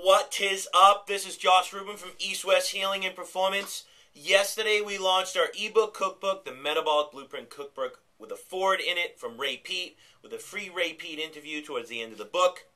What is up? This is Josh Rubin from East West Healing and Performance. Yesterday we launched our ebook cookbook, the Metabolic Blueprint Cookbook, with a foreword in it from Ray Peat, with a free Ray Peat interview towards the end of the book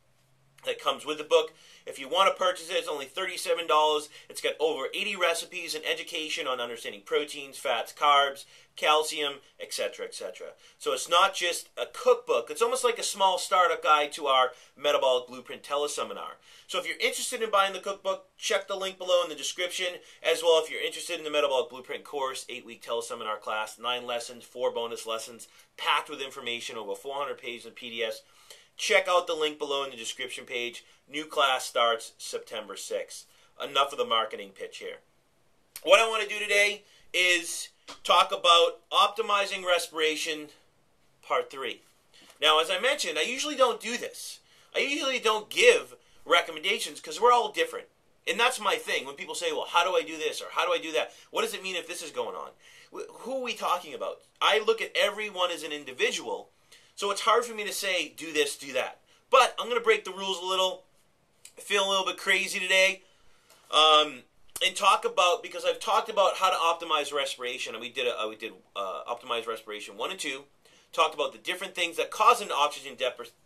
that comes with the book. If you want to purchase it, it's only $37. It's got over 80 recipes and education on understanding proteins, fats, carbs, calcium, etc., etc. So it's not just a cookbook. It's almost like a small startup guide to our Metabolic Blueprint teleseminar. So if you're interested in buying the cookbook, check the link below in the description. As well, if you're interested in the Metabolic Blueprint course, 8-week teleseminar class, 9 lessons, 4 bonus lessons, packed with information, over 400 pages of PDFs, check out the link below in the description page. New class starts September 6th. Enough of the marketing pitch here. What I want to do today is talk about optimizing respiration, part 3. Now, as I mentioned, I usually don't do this. I usually don't give recommendations because we're all different. And that's my thing. When people say, well, how do I do this or how do I do that? What does it mean if this is going on? Who are we talking about? I look at everyone as an individual. So it's hard for me to say, do this, do that. But I'm going to break the rules a little. I feel a little bit crazy today. And talk about, because I've talked about how to optimize respiration. And we did optimize respiration 1 and 2. Talked about the different things that cause an oxygen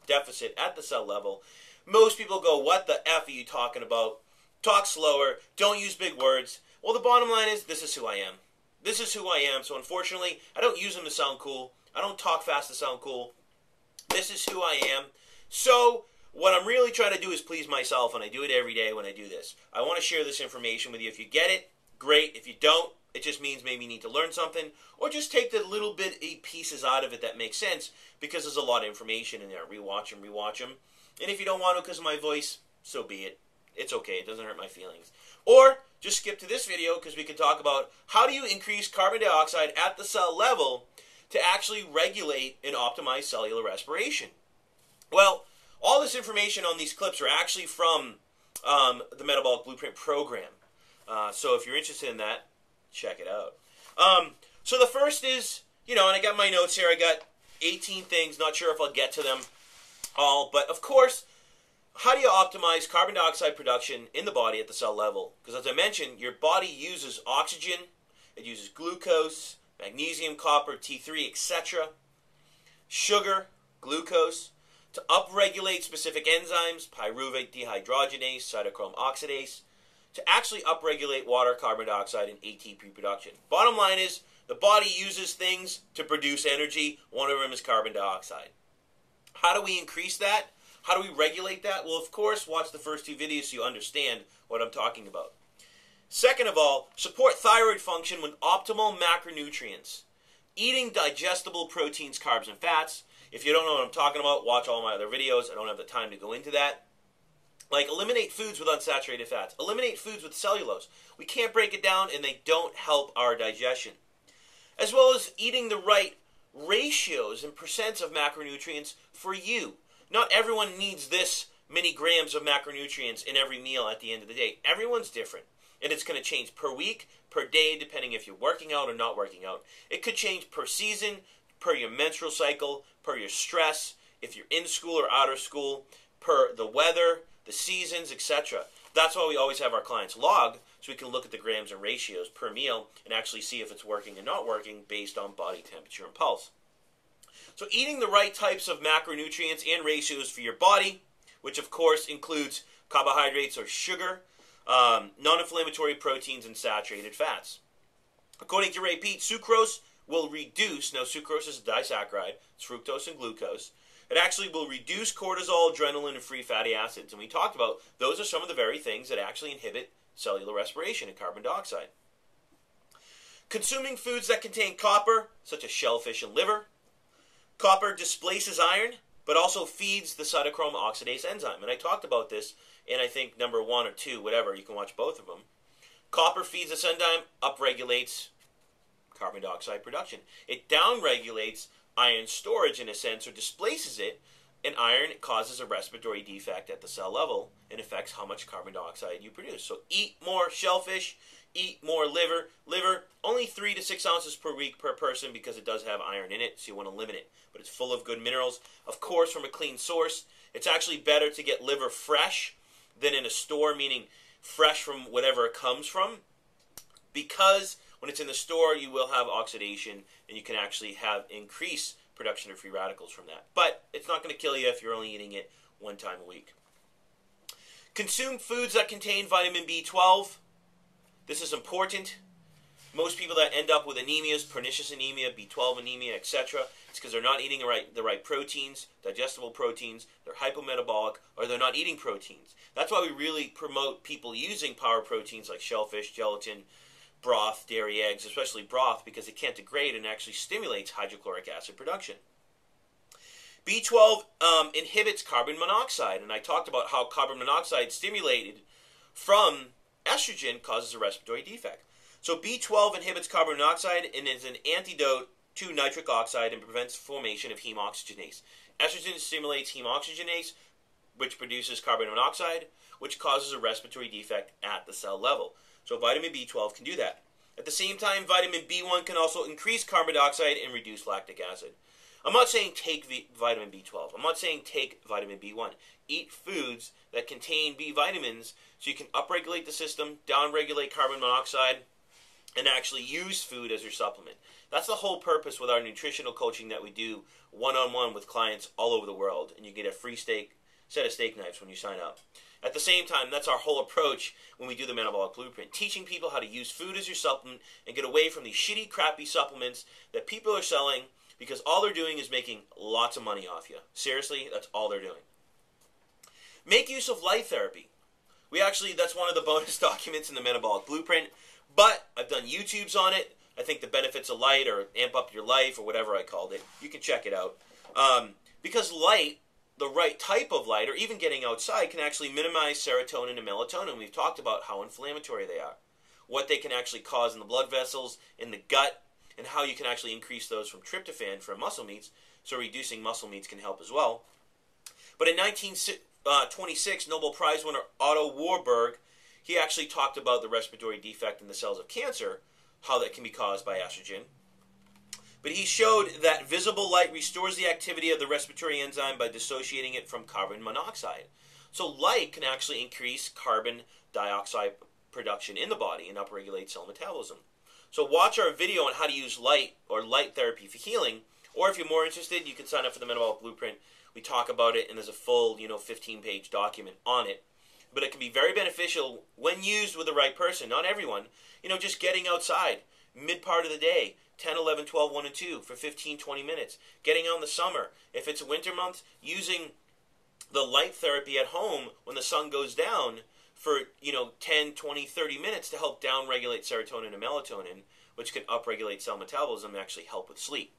deficit at the cell level. Most people go, what the F are you talking about? Talk slower. Don't use big words. Well, the bottom line is, this is who I am. This is who I am. So unfortunately, I don't use them to sound cool. I don't talk fast to sound cool. This is who I am. So what I'm really trying to do is please myself, and I do it every day when I do this. I want to share this information with you. If you get it, great. If you don't, it just means maybe you need to learn something, or just take the little bit pieces out of it that make sense, because there's a lot of information in there. Rewatch them. And if you don't want to because of my voice, so be it. It's okay. It doesn't hurt my feelings. Or just skip to this video because we can talk about how do you increase carbon dioxide at the cell level to actually regulate and optimize cellular respiration. Well, all this information on these clips are actually from the Metabolic Blueprint program. So if you're interested in that, check it out. So the first is, and I got my notes here. I got 18 things. Not sure if I'll get to them all. But of course, how do you optimize carbon dioxide production in the body at the cell level? Because as I mentioned, your body uses oxygen. It uses glucose, magnesium, copper, T3, etc. Sugar, glucose, to upregulate specific enzymes, pyruvate dehydrogenase, cytochrome oxidase, to actually upregulate water, carbon dioxide, and ATP production. Bottom line is, the body uses things to produce energy. One of them is carbon dioxide. How do we increase that? How do we regulate that? Well, of course, watch the first 2 videos so you understand what I'm talking about. Second of all, support thyroid function with optimal macronutrients. Eating digestible proteins, carbs, and fats. If you don't know what I'm talking about, watch all my other videos. I don't have the time to go into that. Like, eliminate foods with unsaturated fats. Eliminate foods with cellulose. We can't break it down, and they don't help our digestion. As well as eating the right ratios and percents of macronutrients for you. Not everyone needs this many grams of macronutrients in every meal at the end of the day. Everyone's different. And it's going to change per week, per day, depending if you're working out or not working out. It could change per season, per your menstrual cycle, per your stress, if you're in school or out of school, per the weather, the seasons, etc. That's why we always have our clients log, so we can look at the grams and ratios per meal and actually see if it's working and not working based on body temperature and pulse. So eating the right types of macronutrients and ratios for your body, which of course includes carbohydrates or sugar, non-inflammatory proteins, and saturated fats. According to Ray Peat, sucrose will reduce, now sucrose is a disaccharide, it's fructose and glucose, it actually will reduce cortisol, adrenaline, and free fatty acids. And we talked about those are some of the very things that actually inhibit cellular respiration and carbon dioxide. Consuming foods that contain copper, such as shellfish and liver. Copper displaces iron, but also feeds the cytochrome oxidase enzyme. And I talked about this in, I think, number 1 or 2, whatever. You can watch both of them. Copper feeds this enzyme, upregulates carbon dioxide production. It downregulates iron storage in a sense, or displaces it, and iron causes a respiratory defect at the cell level and affects how much carbon dioxide you produce. So eat more shellfish, eat more liver. Liver, only 3 to 6 ounces per week per person because it does have iron in it, so you want to limit it. But it's full of good minerals, of course, from a clean source. It's actually better to get liver fresh than in a store, meaning fresh from whatever it comes from, because when it's in the store, you will have oxidation, and you can actually have increased production of free radicals from that. But it's not going to kill you if you're only eating it one time a week. Consume foods that contain vitamin B12. This is important. Most people that end up with anemias, pernicious anemia, B12 anemia, etc., it's because they're not eating the right proteins, digestible proteins, they're hypometabolic, or they're not eating proteins. That's why we really promote people using power proteins like shellfish, gelatin, broth, dairy, eggs, especially broth, because it can't degrade and actually stimulates hydrochloric acid production. B12 inhibits carbon monoxide, and I talked about how carbon monoxide stimulated from estrogen causes a respiratory defect. So B12 inhibits carbon monoxide and is an antidote to nitric oxide and prevents formation of heme oxygenase. Estrogen stimulates heme oxygenase, which produces carbon monoxide, which causes a respiratory defect at the cell level. So vitamin B12 can do that. At the same time, vitamin B1 can also increase carbon dioxide and reduce lactic acid. I'm not saying take vitamin B12. I'm not saying take vitamin B1. Eat foods that contain B vitamins so you can upregulate the system, downregulate carbon monoxide, and actually use food as your supplement. That's the whole purpose with our nutritional coaching that we do one-on-one with clients all over the world. And you get a free set of steak knives when you sign up. At the same time, that's our whole approach when we do the Metabolic Blueprint. Teaching people how to use food as your supplement and get away from these shitty, crappy supplements that people are selling because all they're doing is making lots of money off you. Seriously, that's all they're doing. Make use of light therapy. That's one of the bonus documents in the Metabolic Blueprint. But I've done YouTubes on it. I think the benefits of light, or amp up your life, or whatever I called it. You can check it out. Because light, the right type of light, or even getting outside, can actually minimize serotonin and melatonin. We've talked about how inflammatory they are, what they can actually cause in the blood vessels, in the gut, and how you can actually increase those from tryptophan from muscle meats. So reducing muscle meats can help as well. But in 1926, Nobel Prize winner Otto Warburg, he actually talked about the respiratory defect in the cells of cancer, how that can be caused by estrogen. But he showed that visible light restores the activity of the respiratory enzyme by dissociating it from carbon monoxide. So light can actually increase carbon dioxide production in the body and upregulate cell metabolism. So watch our video on how to use light or light therapy for healing. Or if you're more interested, you can sign up for the Metabolic Blueprint. We talk about it, and there's a full 15-page document on it. But it can be very beneficial when used with the right person. Not everyone. Just getting outside, mid-part of the day, 10, 11, 12, 1, and 2 for 15, 20 minutes. Getting out in the summer. If it's a winter month, using the light therapy at home when the sun goes down for 10, 20, 30 minutes to help downregulate serotonin and melatonin, which can upregulate cell metabolism and actually help with sleep.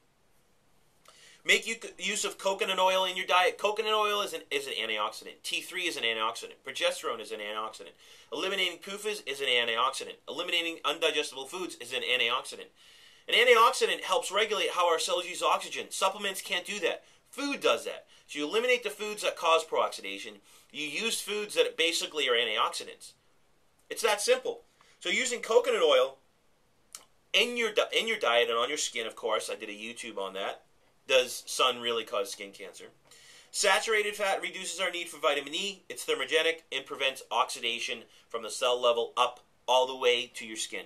Make use of coconut oil in your diet. Coconut oil is an antioxidant. T3 is an antioxidant. Progesterone is an antioxidant. Eliminating PUFAs is an antioxidant. Eliminating undigestible foods is an antioxidant. An antioxidant helps regulate how our cells use oxygen. Supplements can't do that. Food does that. So you eliminate the foods that cause pro-oxidation. You use foods that basically are antioxidants. It's that simple. So using coconut oil in your diet and on your skin, of course, I did a YouTube on that. Does sun really cause skin cancer? Saturated fat reduces our need for vitamin E. It's thermogenic and prevents oxidation from the cell level up all the way to your skin.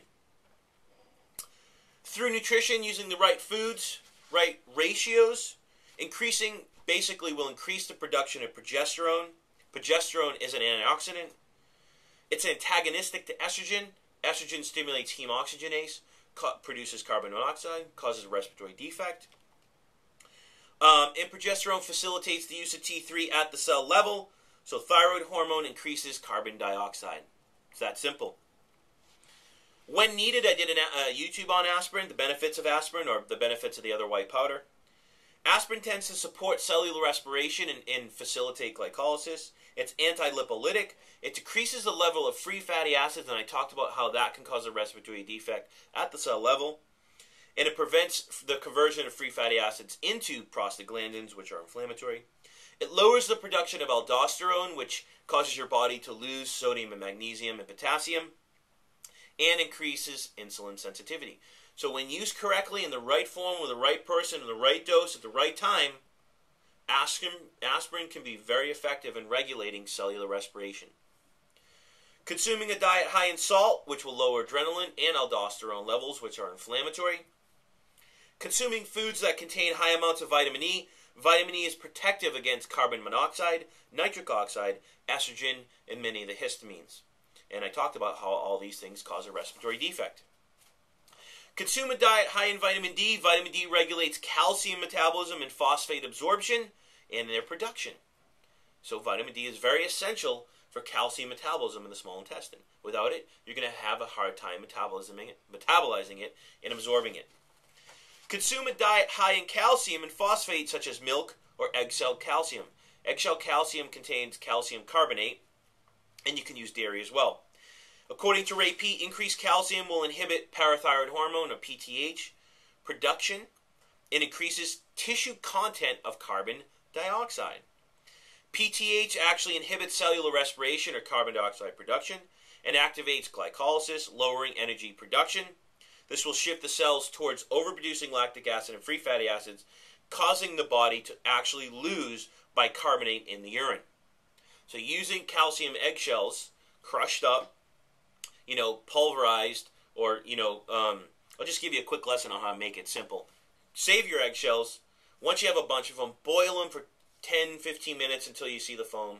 Through nutrition, using the right foods, right ratios, basically will increase the production of progesterone. Progesterone is an antioxidant. It's antagonistic to estrogen. Estrogen stimulates heme oxygenase, produces carbon monoxide, causes a respiratory defect. And progesterone facilitates the use of T3 at the cell level, so thyroid hormone increases carbon dioxide. It's that simple. When needed, I did a YouTube on aspirin, the benefits of aspirin, or the benefits of the other white powder. Aspirin tends to support cellular respiration and facilitate glycolysis. It's anti-lipolytic. It decreases the level of free fatty acids, and I talked about how that can cause a respiratory defect at the cell level. And it prevents the conversion of free fatty acids into prostaglandins, which are inflammatory. It lowers the production of aldosterone, which causes your body to lose sodium and magnesium and potassium, and increases insulin sensitivity. So when used correctly in the right form with the right person in the right dose at the right time, aspirin can be very effective in regulating cellular respiration. Consuming a diet high in salt, which will lower adrenaline and aldosterone levels, which are inflammatory. Consuming foods that contain high amounts of vitamin E. Vitamin E is protective against carbon monoxide, nitric oxide, estrogen, and many of the histamines. And I talked about how all these things cause a respiratory defect. Consume a diet high in vitamin D. Vitamin D regulates calcium metabolism and phosphate absorption and their production. So vitamin D is very essential for calcium metabolism in the small intestine. Without it, you're going to have a hard time metabolizing it and absorbing it. Consume a diet high in calcium and phosphate, such as milk or eggshell calcium. Eggshell calcium contains calcium carbonate, and you can use dairy as well. According to Ray Peat, increased calcium will inhibit parathyroid hormone, or PTH, production, and increases tissue content of carbon dioxide. PTH actually inhibits cellular respiration, or carbon dioxide production, and activates glycolysis, lowering energy production. This will shift the cells towards overproducing lactic acid and free fatty acids, causing the body to actually lose bicarbonate in the urine. So using calcium eggshells, crushed up, pulverized, or, I'll just give you a quick lesson on how to make it simple. Save your eggshells. Once you have a bunch of them, boil them for 10-15 minutes until you see the foam.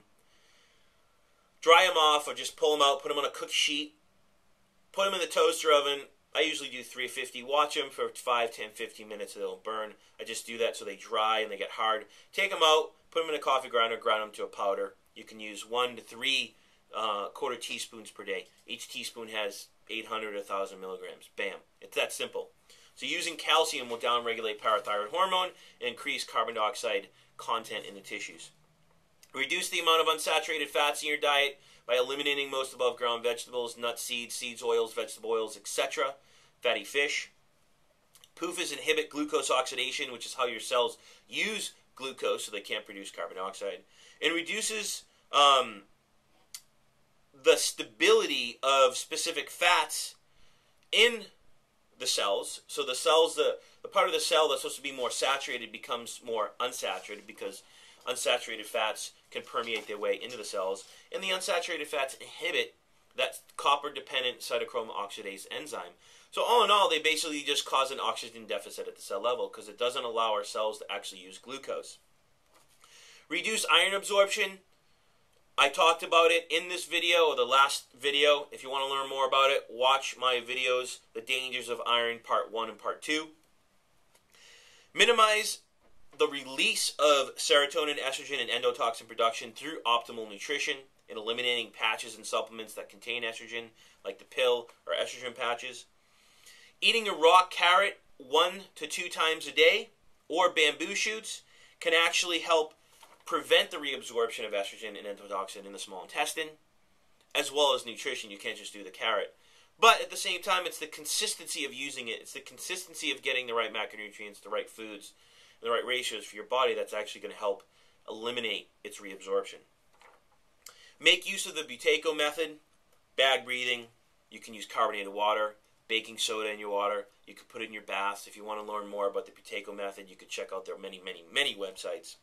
Dry them off, or just pull them out, put them on a cooked sheet, put them in the toaster oven. I usually do 350. Watch them for 5, 10, 15 minutes so they don't burn. I just do that so they dry and they get hard. Take them out, put them in a coffee grinder, grind them to a powder. You can use 1 to 3 quarter teaspoons per day. Each teaspoon has 800 to 1,000 milligrams. Bam. It's that simple. So using calcium will downregulate parathyroid hormone and increase carbon dioxide content in the tissues. Reduce the amount of unsaturated fats in your diet by eliminating most above ground vegetables, nuts, seeds, oils, vegetable oils, etc. Fatty fish. PUFAs inhibit glucose oxidation, which is how your cells use glucose so they can't produce carbon dioxide. And reduces the stability of specific fats in the cells. So the cells, the part of the cell that's supposed to be more saturated becomes more unsaturated, because unsaturated fats can permeate their way into the cells, and the unsaturated fats inhibit that copper-dependent cytochrome oxidase enzyme. So all in all, they basically just cause an oxygen deficit at the cell level, because it doesn't allow our cells to actually use glucose. Reduce iron absorption. I talked about it in this video, or the last video. If you want to learn more about it, watch my videos, The Dangers of Iron, Part 1 and Part 2. Minimize the release of serotonin, estrogen, and endotoxin production through optimal nutrition and eliminating patches and supplements that contain estrogen, like the pill or estrogen patches. Eating a raw carrot 1 to 2 times a day, or bamboo shoots, can actually help prevent the reabsorption of estrogen and endotoxin in the small intestine, as well as nutrition. You can't just do the carrot. But at the same time, it's the consistency of using it. It's the consistency of getting the right macronutrients, the right foods, the right ratios for your body that's actually going to help eliminate its reabsorption. Make use of the Buteyko method, bag breathing. You can use carbonated water, baking soda in your water. You can put it in your baths. If you want to learn more about the Buteyko method, you can check out their many websites.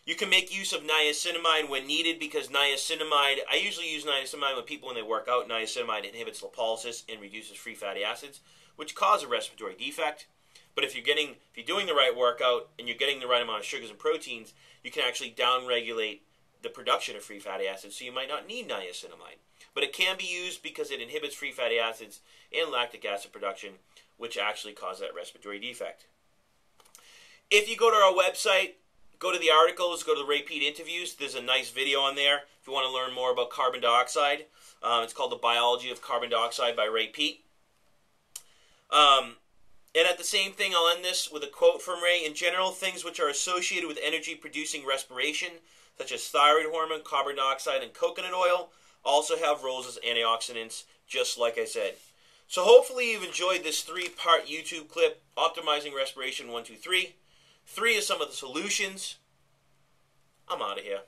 You can make use of niacinamide when needed, because niacinamide, I usually use niacinamide with people when they work out. Niacinamide inhibits lipolysis and reduces free fatty acids, which cause a respiratory defect. But if you're doing the right workout and you're getting the right amount of sugars and proteins, you can actually downregulate the production of free fatty acids, so you might not need niacinamide. But it can be used because it inhibits free fatty acids and lactic acid production, which actually cause that respiratory defect. If you go to our website, go to the articles, go to the Ray Peat interviews. There's a nice video on there if you want to learn more about carbon dioxide. It's called The Biology of Carbon Dioxide by Ray Peat. And at the same thing, I'll end this with a quote from Ray. In general, things which are associated with energy-producing respiration, such as thyroid hormone, carbon dioxide, and coconut oil, also have roles as antioxidants, just like I said. So hopefully you've enjoyed this 3-part YouTube clip, Optimizing Respiration 1, 2, 3. 3 is some of the solutions. I'm out of here.